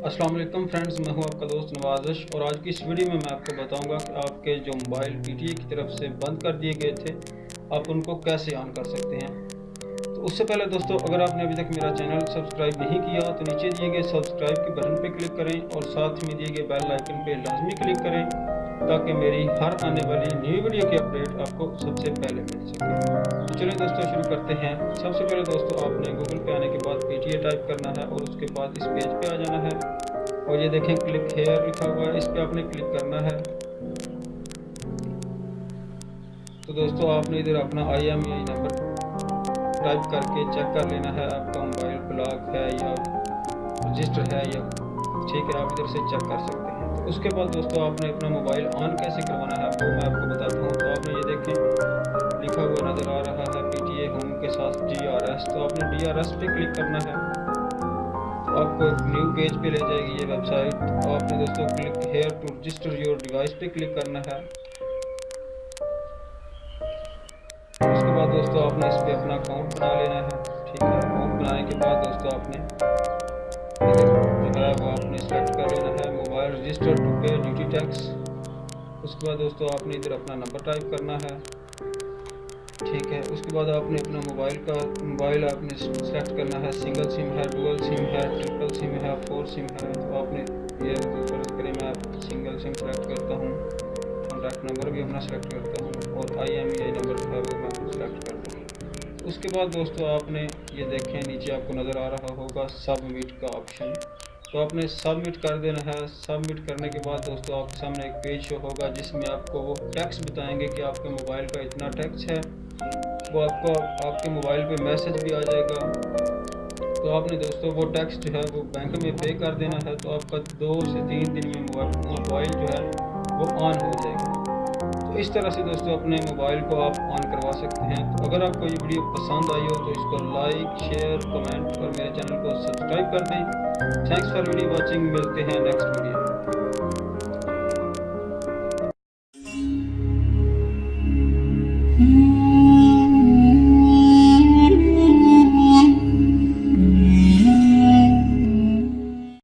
अस्सलाम वालेकुम फ्रेंड्स, मैं हूं आपका दोस्त नवाज़िश और आज की इस वीडियो में मैं आपको बताऊंगा कि आपके जो मोबाइल पीटीए की तरफ से बंद कर दिए गए थे आप उनको कैसे ऑन कर सकते हैं। तो उससे पहले दोस्तों, अगर आपने अभी तक मेरा चैनल सब्सक्राइब नहीं किया तो नीचे दिए गए सब्सक्राइब के बटन पर क्लिक करें और साथ में दिए गए बेल आइकन पर लाजमी क्लिक करें ताकि मेरी हर आने वाली न्यू वीडियो की अपडेट आपको सबसे पहले मिल सके। तो चलिए दोस्तों शुरू करते हैं। सबसे पहले दोस्तों आपने गूगल पे आने के बाद पीटीए टाइप करना है और उसके बाद इस पेज पे आ जाना है और ये देखें क्लिक हेयर लिखा हुआ है, इस पे आपने क्लिक करना है। तो दोस्तों आपने इधर अपना IMEI नंबर टाइप करके चेक कर लेना है आपका मोबाइल ब्लॉक है या रजिस्टर है या ठीक है, आप इधर से चेक कर सकते हैं। तो उसके बाद दोस्तों आपने अपना मोबाइल ऑन कैसे करवाना है वो मैं आपको बताता हूँ। तो आपने ये देखें लिखा हुआ नज़र आ रहा है पीटीए होम के साथ DRS, तो आपने DRS पे क्लिक करना है तो आपको न्यू पेज पे ले जाएगी ये वेबसाइट। तो आपने दोस्तों click here to register your device पे क्लिक करना है। उसके बाद दोस्तों आपने इस पे अपना अकाउंट बना लेना है। ठीक है, अकाउंट बनाने के बाद दोस्तों आपने इधर जो है वो आपने सेलेक्ट कर लेना है मोबाइल रजिस्टर टू पे ड्यूटी टैक्स। उसके बाद दोस्तों आपने इधर अपना नंबर टाइप करना है। ठीक है, उसके बाद आपने अपना मोबाइल आपने सेलेक्ट करना है, सिंगल सिम है, डुअल सिम है, ट्रिपल सिम है, 4 सिम है। तो आपने ये फर्ज करें मैं सिंगल सिम सेलेक्ट करता हूँ, कॉन्टैक्ट नंबर भी अपना सेलेक्ट करता हूँ और IMEI नंबर जो है वो मैं सेलेक्ट करता हूँ। उसके बाद दोस्तों आपने ये देखें नीचे आपको नज़र आ रहा होगा सबमिट का ऑप्शन, तो आपने सबमिट कर देना है। सबमिट करने के बाद दोस्तों आपके सामने एक पेज शो होगा जिसमें आपको वो टैक्स बताएंगे कि आपके मोबाइल का इतना टैक्स है, वो आपको आपके मोबाइल पे मैसेज भी आ जाएगा। तो आपने दोस्तों वो टैक्स जो है वो बैंक में पे कर देना है, तो आपका 2 से 3 दिन में मोबाइल जो है वो ऑन हो जाएगा। तो इस तरह से दोस्तों अपने मोबाइल को आप ऑन करवा सकते हैं। तो अगर आपको ये वीडियो पसंद आई हो तो इसको लाइक शेयर कमेंट और मेरे चैनल को सब्सक्राइब कर दें। थैंक्स फॉर वीडियो वॉचिंग, मिलते हैं नेक्स्ट वीडियो में।